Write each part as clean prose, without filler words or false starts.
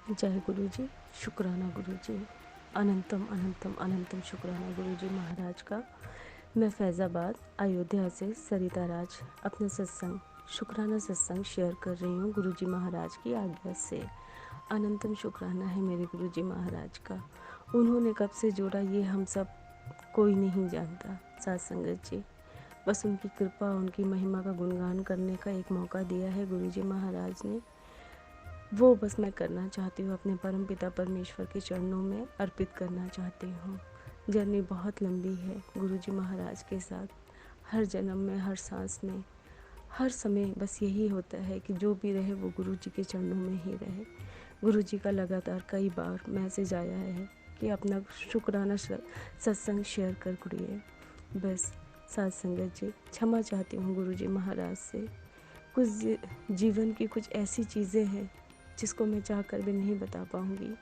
जय गुरु जी। शुक्राना गुरु जी। अनंतम अनंतम अनंतम शुक्राना गुरु जी महाराज का। मैं फैज़ाबाद अयोध्या से सरिता राज अपने सत्संग शुक्राना सत्संग शेयर कर रही हूँ गुरु जी महाराज की आज्ञा से। अनंतम शुक्राना है मेरे गुरु जी महाराज का। उन्होंने कब से जोड़ा ये हम सब कोई नहीं जानता। साथ संगत जी, बस उनकी कृपा उनकी महिमा का गुणगान करने का एक मौका दिया है गुरु जी महाराज ने। वो बस मैं करना चाहती हूँ, अपने परम पिता परमेश्वर के चरणों में अर्पित करना चाहती हूँ। जर्नी बहुत लंबी है गुरुजी महाराज के साथ। हर जन्म में, हर सांस में, हर समय बस यही होता है कि जो भी रहे वो गुरुजी के चरणों में ही रहे। गुरुजी का लगातार कई बार मैसेज आया है कि अपना शुक्राना सत्संग शेयर कर करिए। बस साथ संगत जी, क्षमा चाहती हूँ गुरुजी महाराज से। कुछ जीवन की कुछ ऐसी चीज़ें हैं जिसको मैं चाह कर भी नहीं बता पाऊँगी।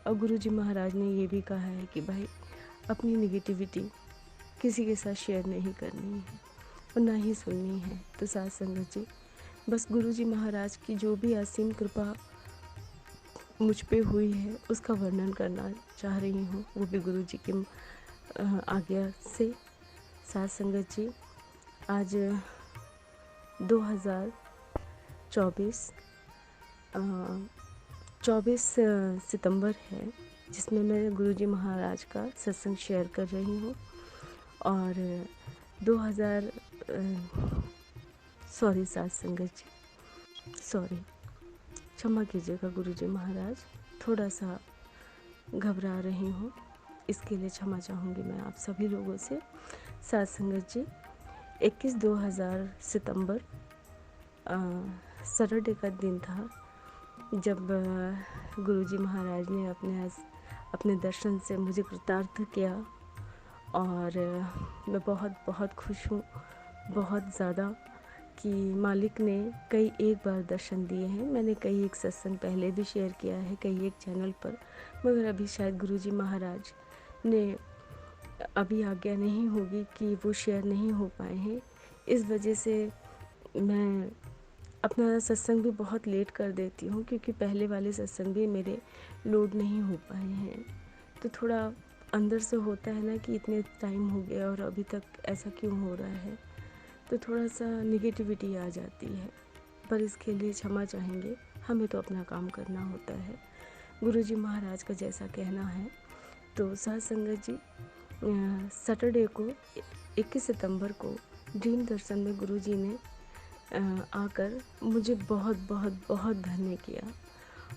और गुरुजी महाराज ने ये भी कहा है कि भाई अपनी निगेटिविटी किसी के साथ शेयर नहीं करनी है और ना ही सुननी है। तो साथ संगत जी, बस गुरुजी महाराज की जो भी असीम कृपा मुझ पे हुई है उसका वर्णन करना चाह रही हूँ, वो भी गुरुजी की आज्ञा से। साथ संगत जी, आज 2024 24 सितंबर है, जिसमें मैं गुरुजी महाराज का सत्संग शेयर कर रही हूँ। और 2000 सॉरी साथ संगत जी, सॉरी, क्षमा कीजिएगा गुरुजी महाराज, थोड़ा सा घबरा रही हूँ, इसके लिए क्षमा चाहूँगी मैं आप सभी लोगों से। साथ संगत जी, 21/2000 सितंबर सैटरडे का दिन था जब गुरुजी महाराज ने अपने दर्शन से मुझे कृतार्थ किया। और मैं बहुत बहुत खुश हूँ, बहुत ज़्यादा, कि मालिक ने कई एक बार दर्शन दिए हैं। मैंने कई एक सत्संग पहले भी शेयर किया है कई एक चैनल पर, मगर अभी शायद गुरुजी महाराज ने अभी आज्ञा नहीं होगी कि वो शेयर नहीं हो पाए हैं। इस वजह से मैं अपना सत्संग भी बहुत लेट कर देती हूँ, क्योंकि पहले वाले सत्संग भी मेरे लोड नहीं हो पाए हैं। तो थोड़ा अंदर से होता है ना कि इतने टाइम हो गया और अभी तक ऐसा क्यों हो रहा है, तो थोड़ा सा निगेटिविटी आ जाती है। पर इसके लिए क्षमा चाहेंगे, हमें तो अपना काम करना होता है, गुरुजी महाराज का जैसा कहना है। तो साथ संगत जी, सैटरडे को 21 सितंबर को ड्रीम दर्शन में गुरुजी ने आकर मुझे बहुत बहुत बहुत धन्य किया।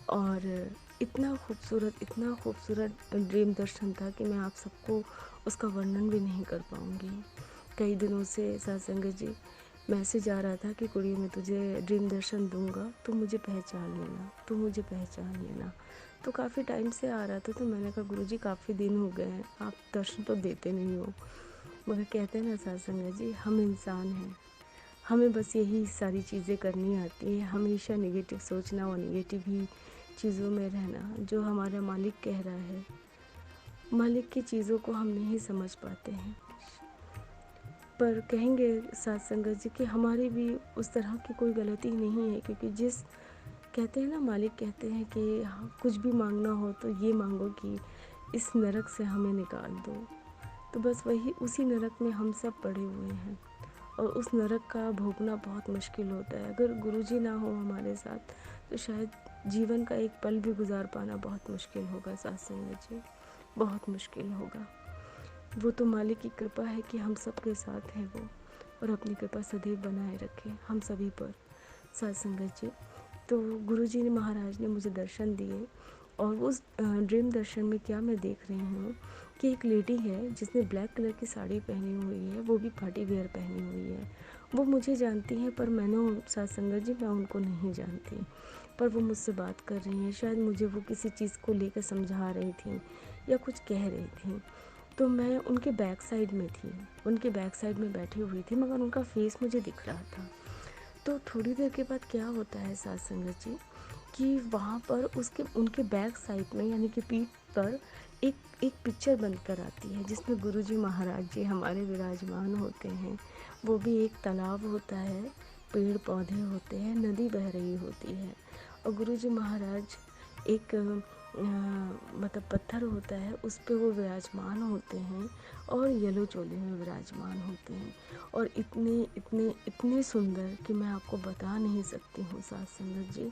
और इतना खूबसूरत ड्रीम दर्शन था कि मैं आप सबको उसका वर्णन भी नहीं कर पाऊँगी। कई दिनों से साथ संगत जी मैसेज आ रहा था कि कुड़ी मैं तुझे ड्रीम दर्शन दूंगा, तो मुझे पहचान लेना, तो मुझे पहचान लेना। तो काफ़ी टाइम से आ रहा था, तो मैंने कहा गुरुजी काफ़ी दिन हो गए हैं, आप दर्शन तो देते नहीं हो। मगर कहते हैं ना साथ संगत जी, हम इंसान हैं, हमें बस यही सारी चीज़ें करनी आती हैं, हमेशा नेगेटिव सोचना और नेगेटिव ही चीज़ों में रहना। जो हमारा मालिक कह रहा है, मालिक की चीज़ों को हम नहीं समझ पाते हैं। पर कहेंगे साथ संगत जी कि हमारी भी उस तरह की कोई गलती नहीं है, क्योंकि जिस कहते हैं ना, मालिक कहते हैं कि कुछ भी मांगना हो तो ये मांगो कि इस नरक से हमें निकाल दो। तो बस वही उसी नरक में हम सब पड़े हुए हैं, और उस नरक का भोगना बहुत मुश्किल होता है। अगर गुरुजी ना हो हमारे साथ तो शायद जीवन का एक पल भी गुजार पाना बहुत मुश्किल होगा। साथ संगत जी, बहुत मुश्किल होगा। वो तो मालिक की कृपा है कि हम सब के साथ हैं वो, और अपनी कृपा सदैव बनाए रखे हम सभी पर। साथ संगत जी, तो गुरुजी ने महाराज ने मुझे दर्शन दिए, और उस ड्रीम दर्शन में क्या मैं देख रही हूँ कि एक लेडी है जिसने ब्लैक कलर की साड़ी पहनी हुई है, वो भी पार्टी वेयर पहनी हुई है। वो मुझे जानती हैं, पर मैंने साथ संगत जी मैं उनको नहीं जानती, पर वो मुझसे बात कर रही हैं। शायद मुझे वो किसी चीज़ को लेकर समझा रही थी या कुछ कह रही थी। तो मैं उनके बैक साइड में थी, उनके बैक साइड में बैठी हुई थी, मगर उनका फेस मुझे दिख रहा था। तो थोड़ी देर के बाद क्या होता है साथ संगत जी, कि वहाँ पर उनके बैक साइड में यानी कि पीठ पर एक पिक्चर बनकर आती है, जिसमें गुरुजी महाराज जी हमारे विराजमान होते हैं। वो भी एक तालाब होता है, पेड़ पौधे होते हैं, नदी बह रही होती है, और गुरुजी महाराज एक मतलब पत्थर होता है, उस पे वो विराजमान होते हैं और येलो चोले में विराजमान होते हैं, और इतने इतने इतने सुंदर कि मैं आपको बता नहीं सकती हूँ साथ संगत जी,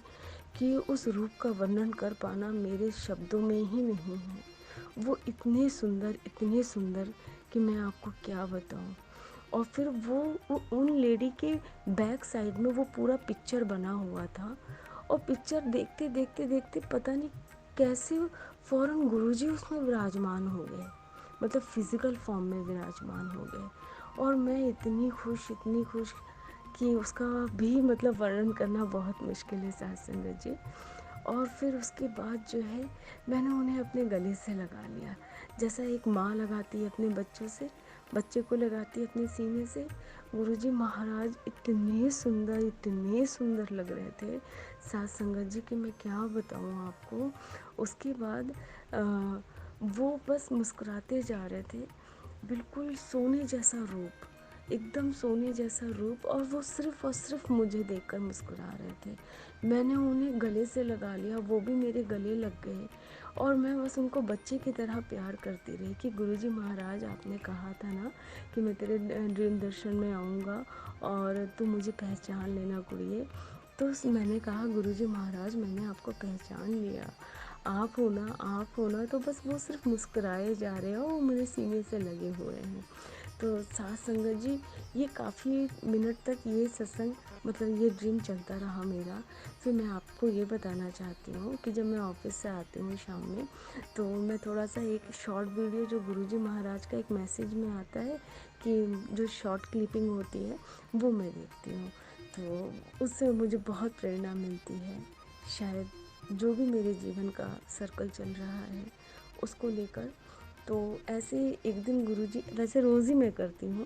कि उस रूप का वर्णन कर पाना मेरे शब्दों में ही नहीं है। वो इतने सुंदर कि मैं आपको क्या बताऊँ। और फिर वो उन लेडी के बैक साइड में वो पूरा पिक्चर बना हुआ था, और पिक्चर देखते देखते देखते पता नहीं कैसे फ़ौरन गुरुजी उसमें विराजमान हो गए, मतलब फिज़िकल फॉर्म में विराजमान हो गए। और मैं इतनी खुश कि उसका भी मतलब वर्णन करना बहुत मुश्किल है साथ संगत जी। और फिर उसके बाद जो है, मैंने उन्हें अपने गले से लगा लिया, जैसा एक माँ लगाती है अपने बच्चे को लगाती है अपने सीने से। गुरुजी महाराज इतने सुंदर लग रहे थे साथ संगत जी कि मैं क्या बताऊँ आपको। उसके बाद वो बस मुस्कुराते जा रहे थे, बिल्कुल सोने जैसा रूप, एकदम सोने जैसा रूप, और वो सिर्फ़ और सिर्फ मुझे देखकर मुस्कुरा रहे थे। मैंने उन्हें गले से लगा लिया, वो भी मेरे गले लग गए, और मैं बस उनको बच्चे की तरह प्यार करती रही कि गुरुजी महाराज आपने कहा था ना कि मैं तेरे ड्रीम दर्शन में आऊँगा और तू मुझे पहचान लेना कुड़िए। तो मैंने कहा गुरुजी महाराज मैंने आपको पहचान लिया, आप हो ना। तो बस वो सिर्फ मुस्कुराए जा रहे हैं और वो मेरे सीने से लगे हुए हैं। तो साथ संगत जी, ये काफ़ी मिनट तक ये सत्संग मतलब ये ड्रीम चलता रहा मेरा। फिर मैं आपको ये बताना चाहती हूँ कि जब मैं ऑफिस से आती हूँ शाम में, तो मैं थोड़ा सा एक शॉर्ट वीडियो जो गुरुजी महाराज का एक मैसेज में आता है कि जो शॉर्ट क्लिपिंग होती है वो मैं देखती हूँ। तो उससे मुझे बहुत प्रेरणा मिलती है, शायद जो भी मेरे जीवन का सर्कल चल रहा है उसको लेकर। तो ऐसे एक दिन गुरुजी, वैसे रोज़ ही मैं करती हूँ,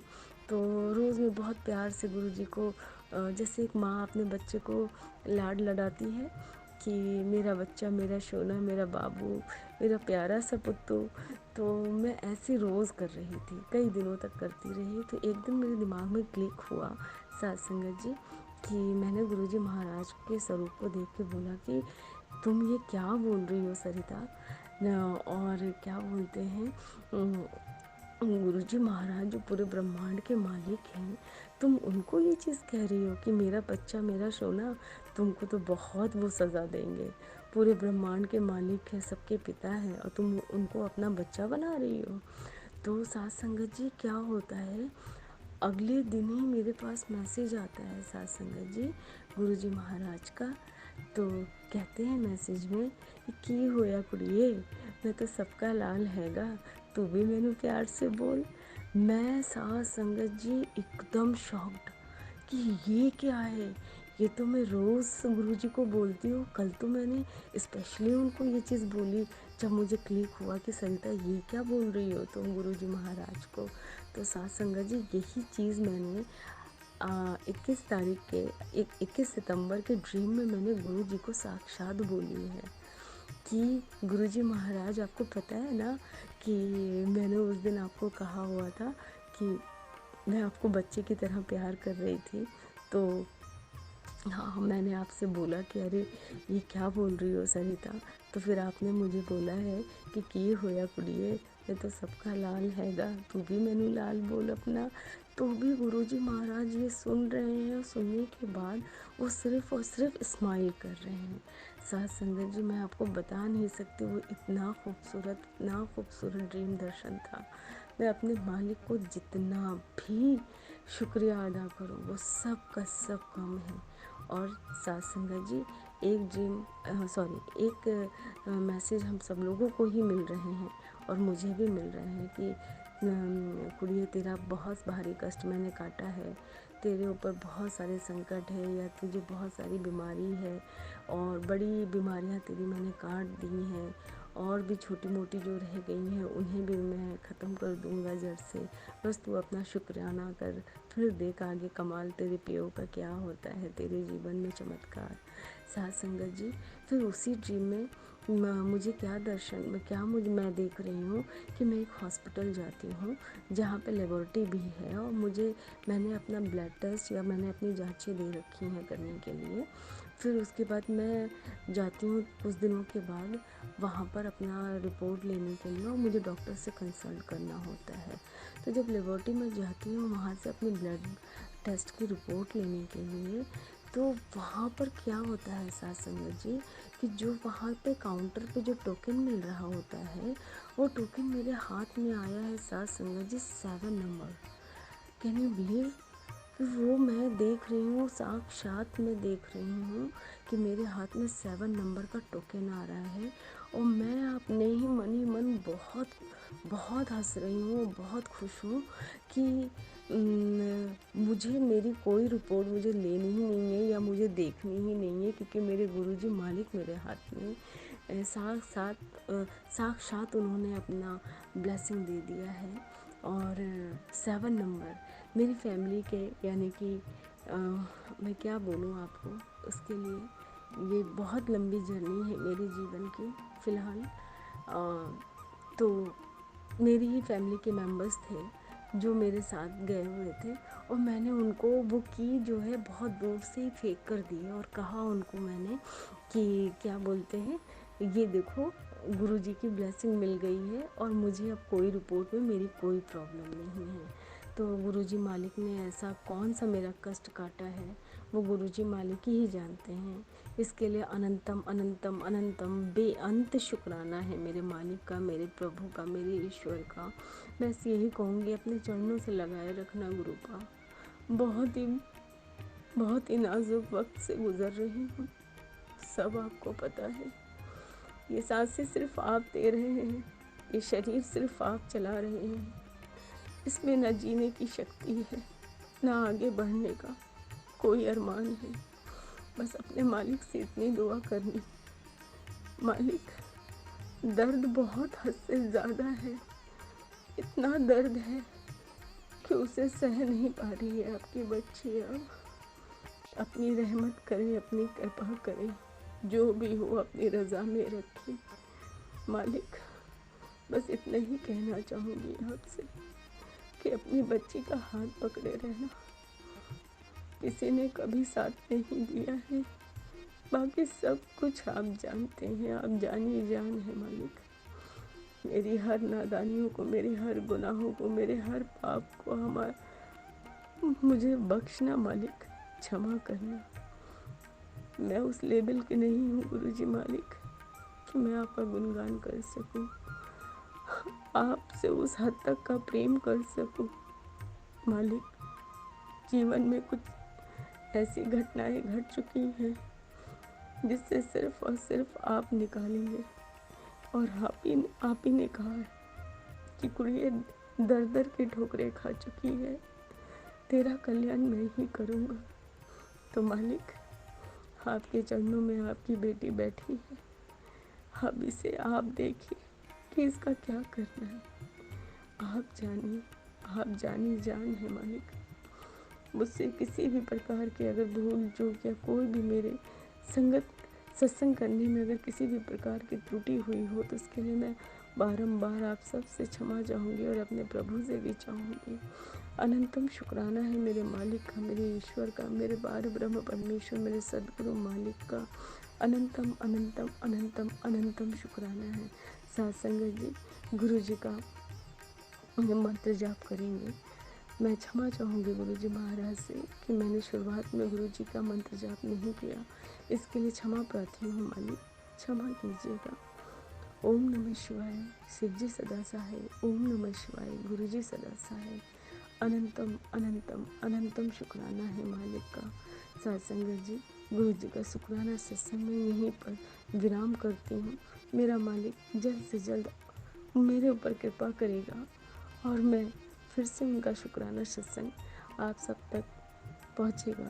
तो रोज़ मैं बहुत प्यार से गुरुजी को जैसे एक माँ अपने बच्चे को लाड लडाती है कि मेरा बच्चा, मेरा सोना, मेरा बाबू, मेरा प्यारा सा पुत्तू, तो मैं ऐसे रोज़ कर रही थी, कई दिनों तक करती रही। तो एक दिन मेरे दिमाग में क्लिक हुआ साथ संगत जी कि मैंने गुरुजी महाराज के स्वरूप को देख के बोला कि तुम ये क्या बोल रही हो सरिता, और क्या बोलते हैं गुरुजी महाराज जो पूरे ब्रह्मांड के मालिक हैं, तुम उनको ये चीज़ कह रही हो कि मेरा बच्चा, मेरा सोना, तुमको तो बहुत वो सज़ा देंगे। पूरे ब्रह्मांड के मालिक हैं, सबके पिता हैं, और तुम उनको अपना बच्चा बना रही हो। तो साथ संगत जी क्या होता है, अगले दिन ही मेरे पास मैसेज आता है साथ संगत जी गुरुजी महाराज का। तो कहते हैं मैसेज में कि होया कुड़िए, मैं तो सबका लाल हैगा, तू भी मैनू प्यार से बोल। मैं साथ संगत जी एकदम शॉक्ड कि ये क्या है। ये तो मैं रोज़ गुरुजी को बोलती हूँ, कल तो मैंने स्पेशली उनको ये चीज़ बोली जब मुझे क्लिक हुआ कि सरिता ये क्या बोल रही हो तुम गुरुजी महाराज को। तो साथ संगत जी यही चीज़ मैंने 21 सितंबर के ड्रीम में मैंने गुरुजी को साक्षात बोली है कि गुरुजी महाराज आपको पता है ना कि मैंने उस दिन आपको कहा हुआ था कि मैं आपको बच्चे की तरह प्यार कर रही थी। तो हाँ, मैंने आपसे बोला कि अरे ये क्या बोल रही हो सरिता। तो फिर आपने मुझे बोला है कि होया कुड़िए, मैं तो सबका लाल हैगा, तू भी मैनू लाल बोल अपना। तो भी गुरुजी महाराज ये सुन रहे हैं, और सुनने के बाद वो सिर्फ़ और सिर्फ स्माइल कर रहे हैं। साथ संगत जी मैं आपको बता नहीं सकती, वो इतना खूबसूरत ड्रीम दर्शन था। मैं अपने मालिक को जितना भी शुक्रिया अदा करूँ वो सब का सब कम है। और साथ संगत जी एक मैसेज हम सब लोगों को ही मिल रहे हैं, और मुझे भी मिल रहे हैं कि कुड़िए तेरा बहुत भारी कष्ट मैंने काटा है, तेरे ऊपर बहुत सारे संकट है, या तुझे बहुत सारी बीमारी है, और बड़ी बीमारियां तेरी मैंने काट दी हैं, और भी छोटी मोटी जो रह गई हैं उन्हें भी मैं ख़त्म कर दूंगा जड़ से। बस तू अपना शुक्राना कर, फिर देख आगे कमाल तेरे पियो का क्या होता है, तेरे जीवन में चमत्कार। साथ संगत जी फिर उसी ड्रीम में मुझे क्या मैं देख रही हूँ कि मैं एक हॉस्पिटल जाती हूँ जहाँ पे लेबोरेटरी भी है, और मैंने अपना ब्लड टेस्ट या मैंने अपनी जांचें दे रखी हैं करने के लिए। फिर उसके बाद मैं जाती हूँ कुछ दिनों के बाद वहाँ पर अपना रिपोर्ट लेने के लिए, और मुझे डॉक्टर से कंसल्ट करना होता है। तो जब लेबोरेटरी में जाती हूँ वहाँ से अपनी ब्लड टेस्ट की रिपोर्ट लेने के लिए, तो वहाँ पर क्या होता है साथ संगत जी कि जो वहाँ पे काउंटर पे जो टोकन मिल रहा होता है, वो टोकन मेरे हाथ में आया है साथ संगत जी 7 नंबर। कैन यू बिलीव कि वो मैं देख रही हूँ, साक्षात मैं देख रही हूँ कि मेरे हाथ में 7 नंबर का टोकन आ रहा है, और मैं अपने ही मन बहुत बहुत हंस रही हूँ, बहुत खुश हूँ कि मुझे मेरी कोई रिपोर्ट मुझे लेनी ही नहीं है या मुझे देखनी ही नहीं है, क्योंकि मेरे गुरुजी मालिक मेरे हाथ में साक्षात उन्होंने अपना ब्लेसिंग दे दिया है। और 7 नंबर मेरी फैमिली के, यानी कि मैं क्या बोलूँ आपको, उसके लिए ये बहुत लंबी जर्नी है मेरे जीवन की। फ़िलहाल तो मेरी ही फैमिली के मेंबर्स थे जो मेरे साथ गए हुए थे, और मैंने उनको वो की जो है बहुत दूर से ही फेंक कर दी, और कहा उनको मैंने कि क्या बोलते हैं, ये देखो गुरुजी की ब्लेसिंग मिल गई है और मुझे अब कोई रिपोर्ट में मेरी कोई प्रॉब्लम नहीं है। तो गुरुजी मालिक ने ऐसा कौन सा मेरा कष्ट काटा है, वो गुरुजी मालिक ही जानते हैं। इसके लिए अनंतम अनंतम अनंतम बेअंत शुक्राना है मेरे मालिक का, मेरे प्रभु का, मेरे ईश्वर का। बस यही कहूँगी, अपने चरणों से लगाए रखना गुरु का। बहुत ही नाजुक वक्त से गुजर रही हूँ, सब आपको पता है। ये सांसें सिर्फ आप दे रहे हैं, ये शरीर सिर्फ आप चला रहे हैं। इसमें न जीने की शक्ति है, ना आगे बढ़ने का कोई अरमान है। बस अपने मालिक से इतनी दुआ करनी, मालिक दर्द बहुत हद से ज़्यादा है, इतना दर्द है कि उसे सह नहीं पा रही है आपकी बच्ची। अब अपनी रहमत करें, अपनी कृपा करें, जो भी हो अपनी रज़ा में रखें। मालिक बस इतना ही कहना चाहूँगी आपसे कि अपनी बच्ची का हाथ पकड़े रहना। किसी ने कभी साथ नहीं दिया है, बाकी सब कुछ आप जानते हैं, आप जानिए जान है मालिक। मेरी हर नादानियों को, मेरे हर गुनाहों को, मेरे हर पाप को मुझे बख्शना मालिक, क्षमा करना। मैं उस लेवल की नहीं हूँ गुरुजी मालिक कि मैं आपका गुणगान कर सकूँ, आपसे उस हद तक का प्रेम कर सकूँ। मालिक जीवन में कुछ ऐसी घटनाएं घट चुकी हैं जिससे सिर्फ और सिर्फ आप निकालेंगे, और आप ही ने कहा है कि कुड़िए दर दर की ठोकरें खा चुकी है, तेरा कल्याण मैं ही करूँगा। तो मालिक आपके चरणों में आपकी बेटी बैठी है, अब इसे आप देखिए कि इसका क्या करना है। आप जानिए, आप जानी जान है मालिक। मुझसे किसी भी प्रकार की अगर भूल चूक या कोई भी मेरे सत्संग करने में अगर किसी भी प्रकार की त्रुटि हुई हो, तो उसके लिए मैं बारंबार आप सबसे क्षमा चाहूँगी और अपने प्रभु से भी चाहूँगी। अनंतम शुक्राना है मेरे मालिक का, मेरे ईश्वर का, मेरे बार ब्रह्म परमेश्वर, मेरे सद्गुरु मालिक का। अनंतम अनंतम अनंतम अनंतम शुक्राना है। सत्संग जी गुरु जी का मंत्र जाप करेंगे। मैं क्षमा चाहूँगी गुरुजी महाराज से कि मैंने शुरुआत में गुरुजी का मंत्र जाप नहीं किया, इसके लिए क्षमा प्रार्थी हूँ मालिक, क्षमा कीजिएगा। ओम नमः शिवाय, शिव जी सदा सहाय। ओम नमः शिवाय, गुरुजी सदा सहाय। अनंतम अनंतम अनंतम शुक्राना है मालिक का। सत्संग जी गुरुजी का शुक्राना सत्संग में यहीं पर विराम करती हूँ। मेरा मालिक जल्द से जल्द मेरे ऊपर कृपा करेगा और मैं फिर से उनका शुक्राना सत्संग आप सब तक पहुँचेगा।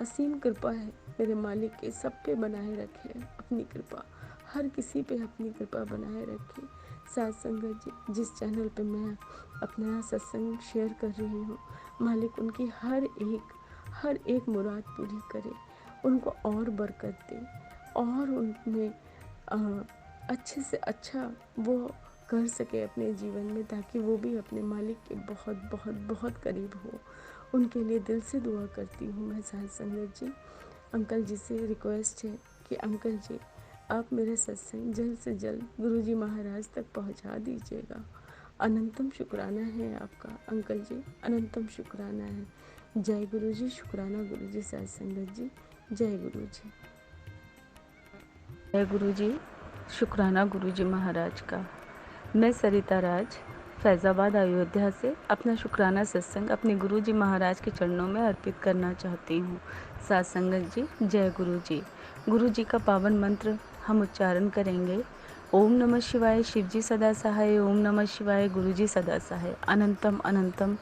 असीम कृपा है मेरे मालिक के, सब पे बनाए रखे अपनी कृपा, हर किसी पे अपनी कृपा बनाए रखे। सत्संग जी जिस चैनल पे मैं अपना सत्संग शेयर कर रही हूँ, मालिक उनकी हर एक मुराद पूरी करे, उनको और बरकत दे और उनमें अच्छे से अच्छा वो कर सके अपने जीवन में, ताकि वो भी अपने मालिक के बहुत बहुत बहुत करीब हो। उनके लिए दिल से दुआ करती हूँ मैं सत्संग जी। अंकल जी से रिक्वेस्ट है कि अंकल जी आप मेरे सत्संग जल्द से जल्द गुरुजी महाराज तक पहुंचा दीजिएगा। अनंतम शुक्राना है आपका अंकल जी, अनंतम शुक्राना है। जय गुरु जी, शुक्राना गुरु जी, साथ संगत जी, जय गुरु जी। जय गुरु जी, शुक्राना गुरु जी महाराज का। मैं सरिता राज फैज़ाबाद अयोध्या से अपना शुक्राना सत्संग अपने गुरु जी महाराज के चरणों में अर्पित करना चाहती हूँ। साथ संगत जी, जय गुरु जी। गुरु जी का पावन मंत्र हम उच्चारण करेंगे। ओम नमः शिवाय, शिव जी सदा सहाय। ओम नमः शिवाय, गुरु जी सदा सहाय। अनंतम अनंतम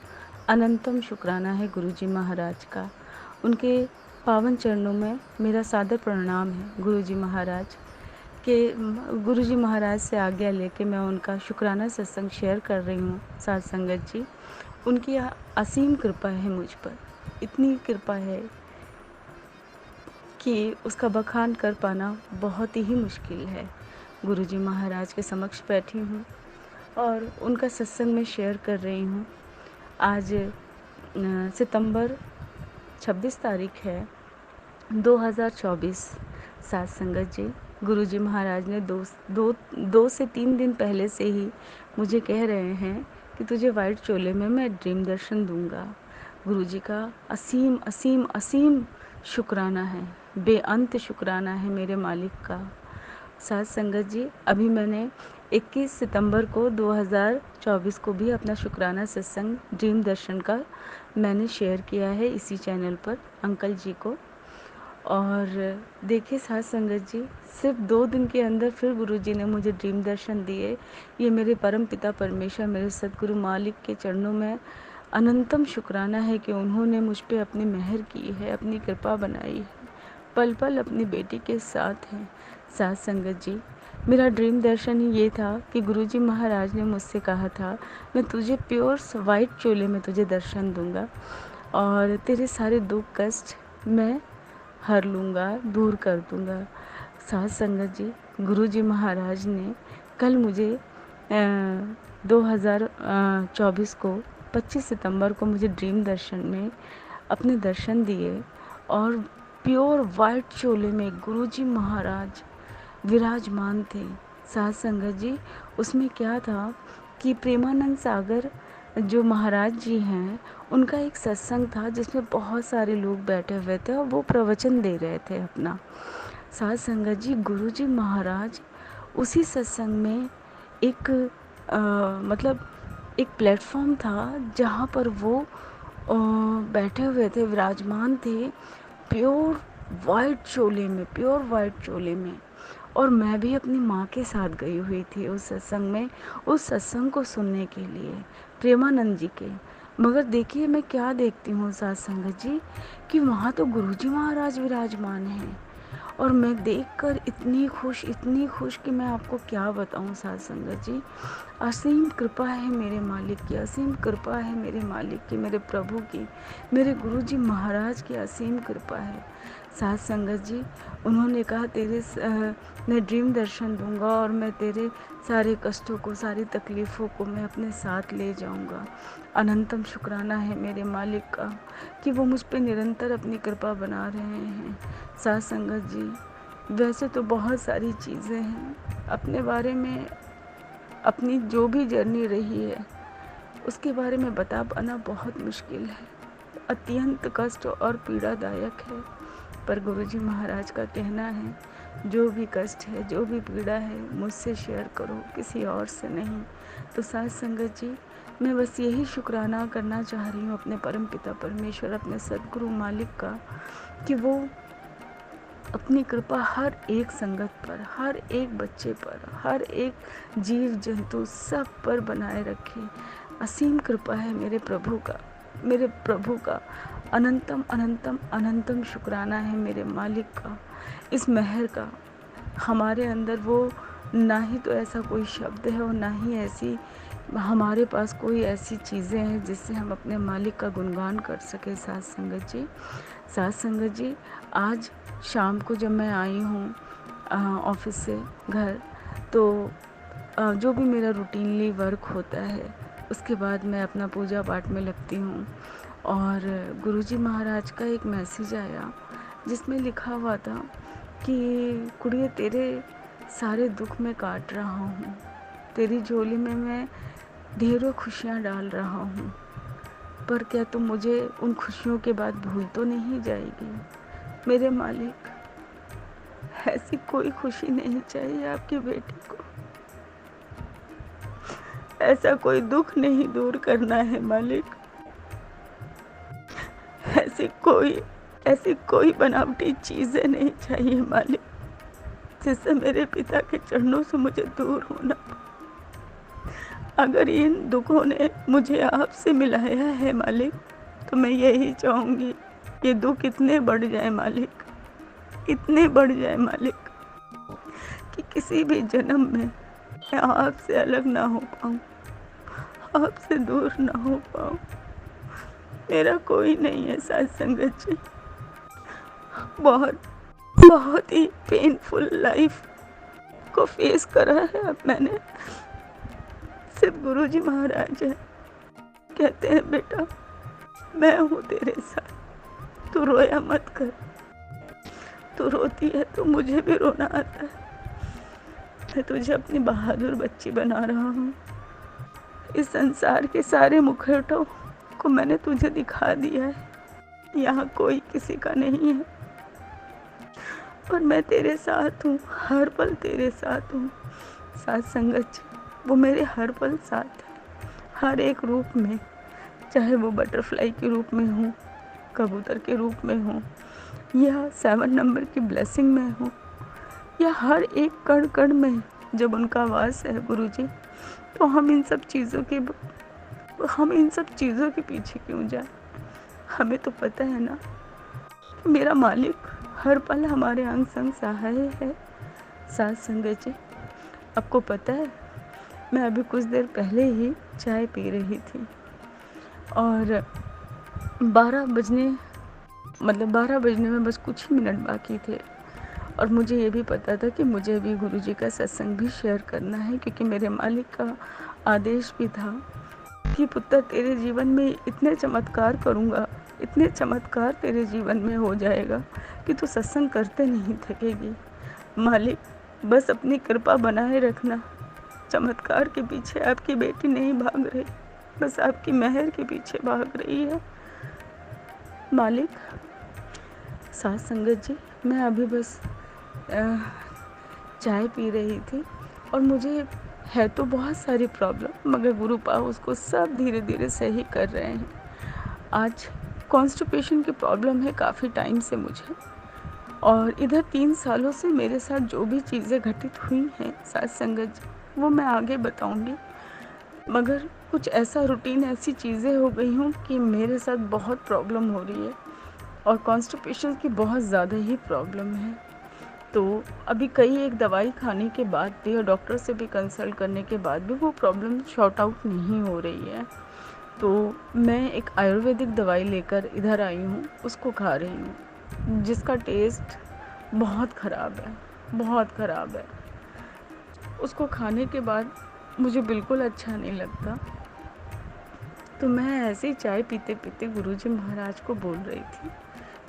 अनंतम शुक्राना है गुरु जी महाराज का। उनके पावन चरणों में मेरा सादर प्रणाम है। गुरु जी महाराज गुरु जी महाराज से आज्ञा लेके मैं उनका शुक्राना सत्संग शेयर कर रही हूँ। साथ संगत जी, उनकी असीम कृपा है मुझ पर, इतनी कृपा है कि उसका बखान कर पाना बहुत ही मुश्किल है। गुरु जी महाराज के समक्ष बैठी हूँ और उनका सत्संग में शेयर कर रही हूँ। आज सितंबर 26 तारीख है 2024। साथ संगत जी, गुरु जी महाराज ने दो से 3 दिन पहले से ही मुझे कह रहे हैं कि तुझे वाइट चोले में मैं ड्रीम दर्शन दूंगा। गुरु जी का असीम असीम असीम शुक्राना है, बेअंत शुक्राना है मेरे मालिक का। साथ संगत जी, अभी मैंने 21 सितंबर को 2024 को भी अपना शुक्राना सत्संग ड्रीम दर्शन का मैंने शेयर किया है इसी चैनल पर अंकल जी को। और देखिए साथ संगत जी, सिर्फ 2 दिन के अंदर फिर गुरु जी ने मुझे ड्रीम दर्शन दिए। ये मेरे परम पिता परमेश्वर, मेरे सदगुरु मालिक के चरणों में अनंतम शुक्राना है कि उन्होंने मुझ पे अपनी मेहर की है, अपनी कृपा बनाई है, पल पल अपनी बेटी के साथ हैं। साथ संगत जी, मेरा ड्रीम दर्शन ही ये था कि गुरुजी महाराज ने मुझसे कहा था, मैं तुझे प्योर वाइट चोले में तुझे दर्शन दूंगा और तेरे सारे दुख कष्ट मैं हर लूँगा, दूर कर दूंगा। साथ संगत जी, गुरुजी महाराज ने कल मुझे 2024 को 25 सितंबर को मुझे ड्रीम दर्शन में अपने दर्शन दिए और प्योर वाइट चोले में गुरुजी महाराज विराजमान थे। साथ संगत जी, उसमें क्या था कि प्रेमानंद सागर जो महाराज जी हैं, उनका एक सत्संग था जिसमें बहुत सारे लोग बैठे हुए थे और वो प्रवचन दे रहे थे अपना। साथ संगत जी, गुरुजी महाराज उसी सत्संग में एक मतलब एक प्लेटफॉर्म था जहाँ पर वो बैठे हुए थे, विराजमान थे प्योर वाइट चोले में, प्योर वाइट चोले में। और मैं भी अपनी माँ के साथ गई हुई थी उस सत्संग में, उस सत्संग को सुनने के लिए, प्रेमानंद जी के। मगर देखिए मैं क्या देखती हूँ साथ संगत जी कि वहाँ तो गुरुजी महाराज विराजमान हैं और मैं देखकर इतनी खुश कि मैं आपको क्या बताऊँ साथ संगत जी। असीम कृपा है मेरे मालिक की, असीम कृपा है मेरे मालिक की, मेरे प्रभु की, मेरे गुरुजी महाराज की असीम कृपा है। साथ संगत जी, उन्होंने कहा तेरे मैं ड्रीम दर्शन दूंगा और मैं तेरे सारे कष्टों को, सारी तकलीफ़ों को मैं अपने साथ ले जाऊंगा। अनंतम शुक्राना है मेरे मालिक का कि वो मुझ पे निरंतर अपनी कृपा बना रहे हैं। साथ संगत जी, वैसे तो बहुत सारी चीज़ें हैं अपने बारे में, अपनी जो भी जर्नी रही है उसके बारे में बता पाना बहुत मुश्किल है, अत्यंत कष्ट और पीड़ादायक है। पर गुरुजी महाराज का कहना है, जो भी कष्ट है, जो भी पीड़ा है, मुझसे शेयर करो, किसी और से नहीं। तो साथ संगत जी, मैं बस यही शुक्राना करना चाह रही हूँ अपने परम पिता परमेश्वर, अपने सदगुरु मालिक का, कि वो अपनी कृपा हर एक संगत पर, हर एक बच्चे पर, हर एक जीव जंतु सब पर बनाए रखे। असीम कृपा है मेरे प्रभु का, मेरे प्रभु का अनंतम अनंतम अनंतम शुक्राना है मेरे मालिक का, इस मेहर का। हमारे अंदर वो ना ही तो ऐसा कोई शब्द है और ना ही ऐसी हमारे पास कोई ऐसी चीज़ें हैं जिससे हम अपने मालिक का गुणगान कर सके। साथ संगत जी, साथ संगत जी, आज शाम को जब मैं आई हूँ ऑफिस से घर, तो जो भी मेरा रूटीनली वर्क होता है उसके बाद मैं अपना पूजा पाठ में लगती हूँ और गुरुजी महाराज का एक मैसेज आया जिसमें लिखा हुआ था कि कुड़िए तेरे सारे दुख में काट रहा हूँ, तेरी झोली में मैं ढेरों खुशियाँ डाल रहा हूँ, पर क्या तुम मुझे उन खुशियों के बाद भूल तो नहीं जाएगी? मेरे मालिक, ऐसी कोई खुशी नहीं चाहिए आपकी बेटी को, ऐसा कोई दुख नहीं दूर करना है मालिक, ऐसी कोई बनावटी चीज़ें नहीं चाहिए मालिक, जिससे मेरे पिता के चरणों से मुझे दूर होना। अगर इन दुखों ने मुझे आपसे मिलाया है मालिक, तो मैं यही चाहूँगी ये दुख इतने बढ़ जाए मालिक, इतने बढ़ जाए मालिक, कि किसी भी जन्म में मैं आपसे अलग ना हो पाऊँ, आपसे दूर ना हो पाऊँ। मेरा कोई नहीं है साथ संगत जी। बहुत ही पेनफुल लाइफ को फेस करा है अब मैंने। सिर्फ गुरुजी महाराज है, कहते हैं बेटा मैं हूँ तेरे साथ, तू रोया मत कर। तू रोती है तो मुझे भी रोना आता है। मैं तुझे अपनी बहादुर बच्ची बना रहा हूँ। इस संसार के सारे मुखौटों को मैंने तुझे दिखा दिया है, यहाँ कोई किसी का नहीं है, और मैं तेरे साथ हूँ, हर पल तेरे साथ हूँ। साथ संगत जी, वो मेरे हर पल साथ है, हर एक रूप में, चाहे वो बटरफ्लाई के रूप में हो, कबूतर के रूप में हो, या 7 नंबर की ब्लेसिंग में हो, या हर एक कण कण में जब उनका वास है गुरुजी, तो हम इन सब चीज़ों के पीछे क्यों जाए? हमें तो पता है ना कि मेरा मालिक हर पल हमारे अंग संग सहाय है। साथ संगत जी, आपको पता है मैं अभी कुछ देर पहले ही चाय पी रही थी और 12 बजने में बस कुछ ही मिनट बाकी थे, और मुझे ये भी पता था कि मुझे अभी गुरुजी का सत्संग भी शेयर करना है, क्योंकि मेरे मालिक का आदेश भी था कि पुत्र तेरे जीवन में इतने चमत्कार करूँगा, इतने चमत्कार तेरे जीवन में हो जाएगा कि तू सत्संग करते नहीं थकेगी। मालिक बस अपनी कृपा बनाए रखना। चमत्कार के पीछे आपकी बेटी नहीं भाग रही, बस आपकी मेहर के पीछे भाग रही है। मालिक, साथ संगत जी, मैं अभी बस चाय पी रही थी और मुझे है तो बहुत सारी प्रॉब्लम, मगर गुरु पाव उसको सब धीरे धीरे सही कर रहे हैं। आज कॉन्स्टिपेशन की प्रॉब्लम है काफ़ी टाइम से मुझे, और इधर 3 सालों से मेरे साथ जो भी चीज़ें घटित हुई हैं साथ संगत जी, वो मैं आगे बताऊंगी, मगर कुछ ऐसा रूटीन, ऐसी चीज़ें हो गई हूँ कि मेरे साथ बहुत प्रॉब्लम हो रही है, और कॉन्स्टिपेशन की बहुत ज़्यादा ही प्रॉब्लम है। तो अभी कई एक दवाई खाने के बाद भी और डॉक्टर से भी कंसल्ट करने के बाद भी वो प्रॉब्लम शॉर्ट आउट नहीं हो रही है। तो मैं एक आयुर्वेदिक दवाई लेकर इधर आई हूँ, उसको खा रही हूँ, जिसका टेस्ट बहुत ख़राब है, बहुत ख़राब है। उसको खाने के बाद मुझे बिल्कुल अच्छा नहीं लगता। तो मैं ऐसे ही चाय पीते पीते गुरुजी महाराज को बोल रही थी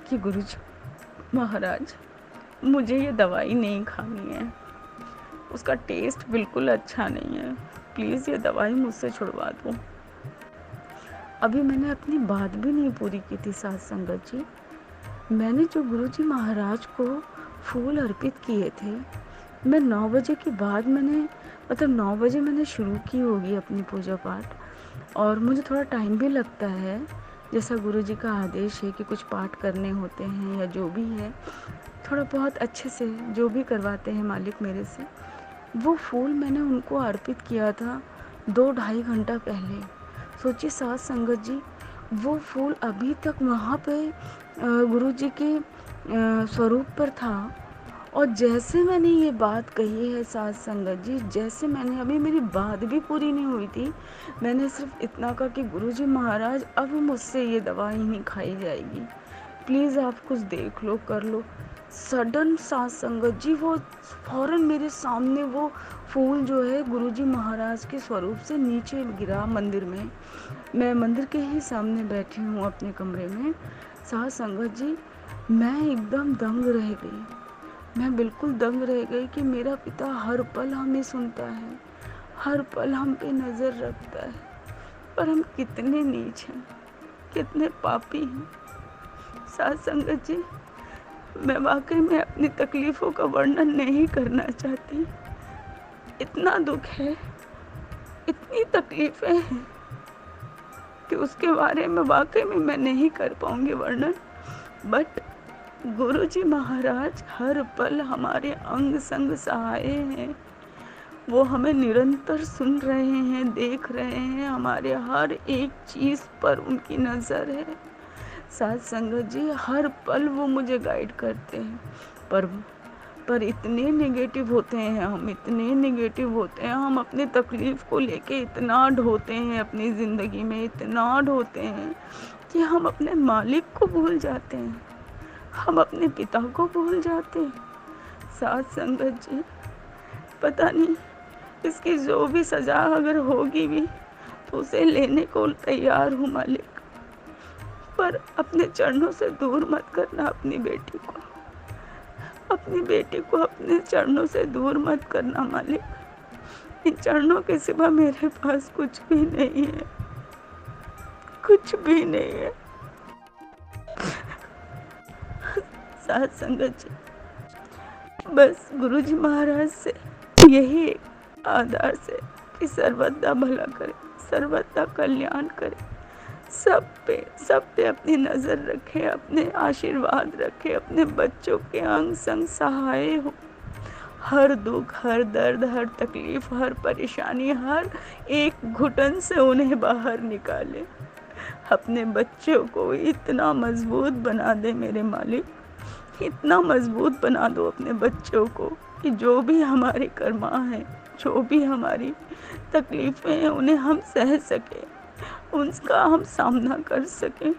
कि गुरुजी महाराज, मुझे ये दवाई नहीं खानी है, उसका टेस्ट बिल्कुल अच्छा नहीं है, प्लीज़ ये दवाई मुझसे छुड़वा दो। अभी मैंने अपनी बात भी नहीं पूरी की थी साथ संगत जी। मैंने जो गुरुजी महाराज को फूल अर्पित किए थे, मैं 9 बजे के बाद 9 बजे मैंने शुरू की होगी अपनी पूजा पाठ, और मुझे थोड़ा टाइम भी लगता है, जैसा गुरुजी का आदेश है कि कुछ पाठ करने होते हैं या जो भी है, थोड़ा बहुत अच्छे से जो भी करवाते हैं मालिक मेरे से। वो फूल मैंने उनको अर्पित किया था 2-2.5 घंटा पहले। सोचिए साथ संगत जी, वो फूल अभी तक वहाँ पे गुरुजी के स्वरूप पर था, और जैसे मैंने ये बात कही है साथ संगत जी, जैसे मैंने, अभी मेरी बात भी पूरी नहीं हुई थी, मैंने सिर्फ इतना कहा कि गुरुजी महाराज अब मुझसे ये दवाई नहीं खाई जाएगी, प्लीज़ आप कुछ देख लो, कर लो। सडन साथ संगत जी, वो फौरन मेरे सामने वो फूल जो है गुरुजी महाराज के स्वरूप से नीचे गिरा मंदिर में। मैं मंदिर के ही सामने बैठी हूँ अपने कमरे में। साथ संगत जी, मैं एकदम दंग रह गई। मैं बिल्कुल दंग रह गई कि मेरा पिता हर पल हमें सुनता है, हर पल हम पे नज़र रखता है, पर हम कितने नीच हैं, कितने पापी हैं। साथ संगत जी, मैं वाकई में अपनी तकलीफ़ों का वर्णन नहीं करना चाहती। इतना दुख है, इतनी तकलीफ़ें हैं कि उसके बारे में वाकई में मैं नहीं कर पाऊँगी वर्णन। बट गुरुजी महाराज हर पल हमारे अंग संग सहाय हैं। वो हमें निरंतर सुन रहे हैं, देख रहे हैं, हमारे हर एक चीज़ पर उनकी नज़र है। साथ संगत जी, हर पल वो मुझे गाइड करते हैं, पर इतने नेगेटिव होते हैं हम, इतने नेगेटिव होते हैं हम, अपनी तकलीफ़ को लेके इतना ढोते हैं अपनी ज़िंदगी में, इतना ढोते हैं कि हम अपने मालिक को भूल जाते हैं, हम अपने पिता को भूल जाते हैं। साथ संगत जी, पता नहीं इसकी जो भी सज़ा अगर होगी भी तो उसे लेने को तैयार हूँ मालिक, पर अपने चरणों से दूर मत करना अपनी बेटी को, अपनी बेटी को अपने चरणों से दूर मत करना मालिक। इन चरणों के सिवा मेरे पास कुछ भी नहीं है, कुछ भी नहीं है। साथ संगत जी, बस गुरुजी महाराज से यही आधार से कि सर्वदा भला करे, सर्वदा कल्याण करे, सब पे अपनी नज़र रखे, अपने आशीर्वाद रखे, अपने बच्चों के अंग संग सहाय हो। हर दुख, हर दर्द, हर तकलीफ, हर परेशानी, हर एक घुटन से उन्हें बाहर निकाले। अपने बच्चों को इतना मजबूत बना दे मेरे मालिक, इतना मजबूत बना दो अपने बच्चों को कि जो भी हमारे कर्मा हैं, जो भी हमारी तकलीफ़ें हैं, उन्हें हम सह सकें, उनका हम सामना कर सकें।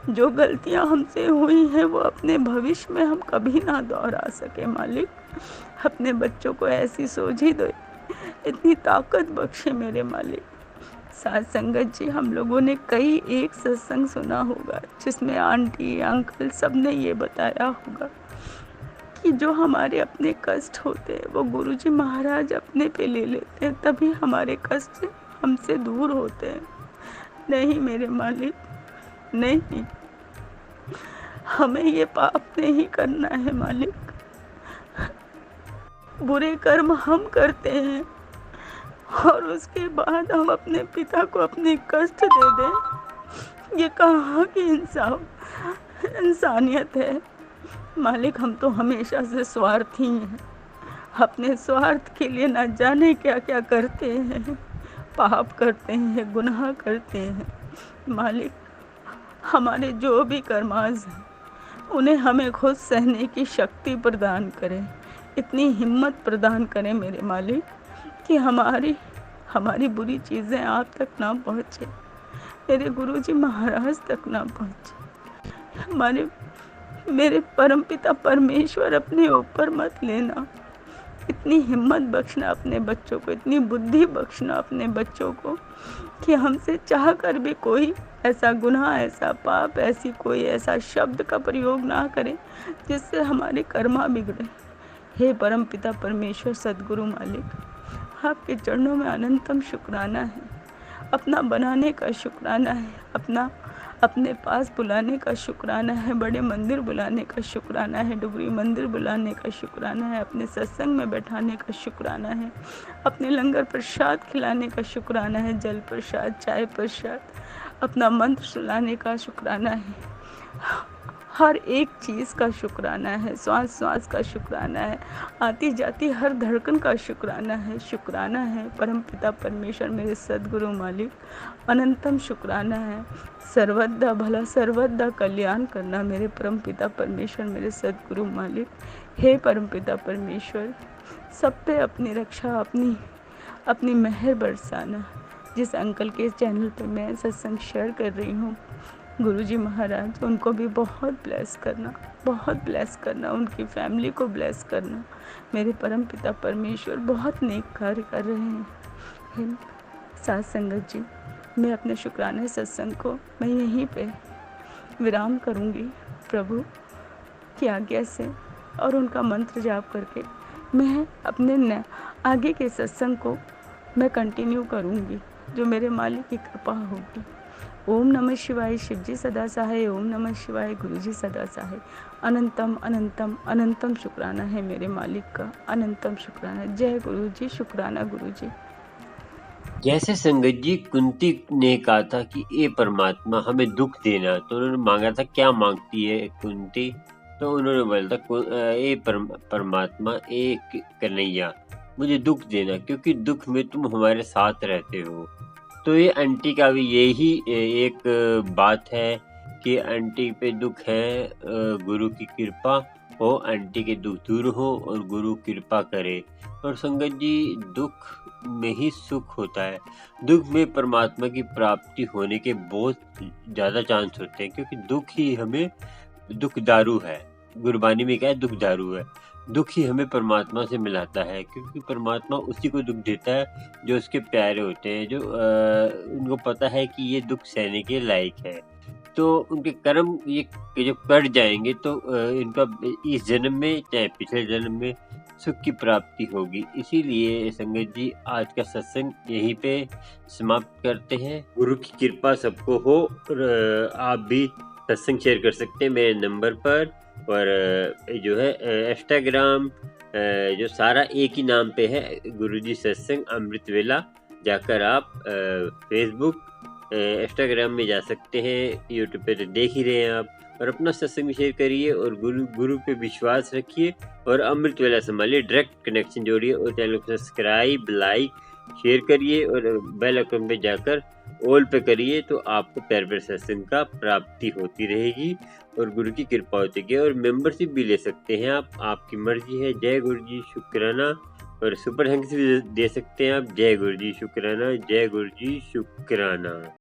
जो गलतियां हमसे हुई हैं वो अपने भविष्य में हम कभी ना दोहरा सके मालिक। अपने बच्चों को ऐसी सोझी दो, इतनी ताकत बख्शे मेरे मालिक। साथ संगत जी, हम लोगों ने कई एक सत्संग सुना होगा जिसमें आंटी अंकल सब ने ये बताया होगा कि जो हमारे अपने कष्ट होते हैं वो गुरुजी महाराज अपने पे ले लेते हैं, तभी हमारे कष्ट हमसे दूर होते हैं। नहीं मेरे मालिक, नहीं, हमें ये पाप नहीं करना है मालिक। बुरे कर्म हम करते हैं और उसके बाद हम अपने पिता को अपने कष्ट दे दें, ये कहाँ की इंसानियत है मालिक। हम तो हमेशा से स्वार्थी हैं, अपने स्वार्थ के लिए ना जाने क्या क्या करते हैं, पाप करते हैं, गुनाह करते हैं मालिक। हमारे जो भी कर्माज हैं उन्हें हमें खुद सहने की शक्ति प्रदान करें, इतनी हिम्मत प्रदान करें मेरे मालिक कि हमारी बुरी चीज़ें आप तक ना पहुँचे, मेरे गुरुजी महाराज तक ना पहुँचे। मेरे परमपिता परमेश्वर अपने ऊपर मत लेना, इतनी हिम्मत बख्शना अपने बच्चों को, इतनी बुद्धि बख्शना अपने बच्चों को कि हमसे चाह कर भी कोई ऐसा गुनाह, ऐसा पाप, ऐसी कोई ऐसा शब्द का प्रयोग ना करें जिससे हमारे कर्मा बिगड़े। हे परमपिता परमेश्वर सद्गुरु मालिक, आपके चरणों में अनंतम शुक्राना है, अपना बनाने का शुक्राना है, अपने पास बुलाने का शुक्राना है, बड़े मंदिर बुलाने का शुक्राना है, डुगरी मंदिर बुलाने का शुक्राना है, अपने सत्संग में बैठाने का शुक्राना है, अपने लंगर प्रसाद खिलाने का शुक्राना है, जल प्रसाद, चाय प्रसाद, अपना मंत्र सुनाने का शुक्राना है, हर एक चीज़ का शुक्राना है, श्वास श्वास का शुक्राना है, आती जाती हर धड़कन का शुक्राना है परमपिता परमेश्वर मेरे सद्गुरु मालिक, अनंतम शुक्राना है। सर्वदा भला, सर्वदा कल्याण करना मेरे परमपिता परमेश्वर मेरे सद्गुरु मालिक। हे परमपिता परमेश्वर, सब पे अपनी रक्षा, अपनी मेहर बरसाना। जिस अंकल के चैनल पे मैं सत्संग शेयर कर रही हूँ, गुरुजी महाराज उनको भी बहुत ब्लेस करना, उनकी फैमिली को ब्लेस करना। मेरे परमपिता परमेश्वर बहुत नेक कार्य कर रहे हैं। साथ संगत जी, मैं अपने शुक्राने सत्संग को मैं यहीं पे विराम करूँगी। प्रभु की आज्ञा से और उनका मंत्र जाप करके मैं अपने आगे के सत्संग को मैं कंटिन्यू करूँगी, जो मेरे मालिक की कृपा होगी। ओम नमः शिवाय, शिव जी सदा सहाय। ओम नमः शिवाय, गुरु जी सदा सहाय। अनंतम अनंतम अनंतम शुक्राना है मेरे मालिक का, अनंतम शुक्राना। जय गुरु जी, शुक्राना गुरु जी। जैसे संगत जी कुंती ने कहा था कि ये परमात्मा हमें दुख देना, तो उन्होंने मांगा था क्या मांगती है कुंती, तो उन्होंने बोला था ये परमात्मा एक कन्हैया मुझे दुख देना, क्योंकि दुख में तुम हमारे साथ रहते हो। तो ये आंटी का भी यही एक बात है कि आंटी पे दुख है, गुरु की कृपा हो, आंटी के दुख दूर हो और गुरु कृपा करे। और संगत जी दुख में ही सुख होता है, दुख में परमात्मा की प्राप्ति होने के बहुत ज़्यादा चांस होते हैं, क्योंकि दुख ही हमें दुख दारू है, गुरबानी में क्या है, दुख दारू है। दुख ही हमें परमात्मा से मिलाता है, क्योंकि परमात्मा उसी को दुख देता है जो उसके प्यारे होते हैं, जो उनको पता है कि ये दुख सहने के लायक है। तो उनके कर्म ये जब कट जाएंगे तो इनका इस जन्म में चाहे पिछले जन्म में सुख की प्राप्ति होगी। इसीलिए संगत जी आज का सत्संग यहीं पे समाप्त करते हैं। गुरु की कृपा सबको हो, और आप भी सत्संग शेयर कर सकते हैं मेरे नंबर पर, और जो है इंस्टाग्राम जो सारा एक ही नाम पे है, गुरुजी सत्संग अमृत वेला, जाकर आप फेसबुक इंस्टाग्राम में जा सकते हैं, यूट्यूब पे तो देख ही रहे हैं आप, और अपना सत्संग शेयर करिए और गुरु पे विश्वास रखिए और अमृत वेला संभालिए, डायरेक्ट कनेक्शन जोड़िए और चैनल को सब्सक्राइब, लाइक, शेयर करिए और बेल आइकन पे जाकर ऑल पे करिए, तो आपको प्यार प्यार सत्संग का प्राप्ति होती रहेगी और गुरु की कृपा होती है। और मेंबरशिप भी ले सकते हैं आप, आपकी मर्जी है। जय गुरु जी, शुक्राना। और सुपर थैंक्स भी दे सकते हैं आप। जय गुरु जी, शुक्राना। जय गुरु जी, शुक्राना।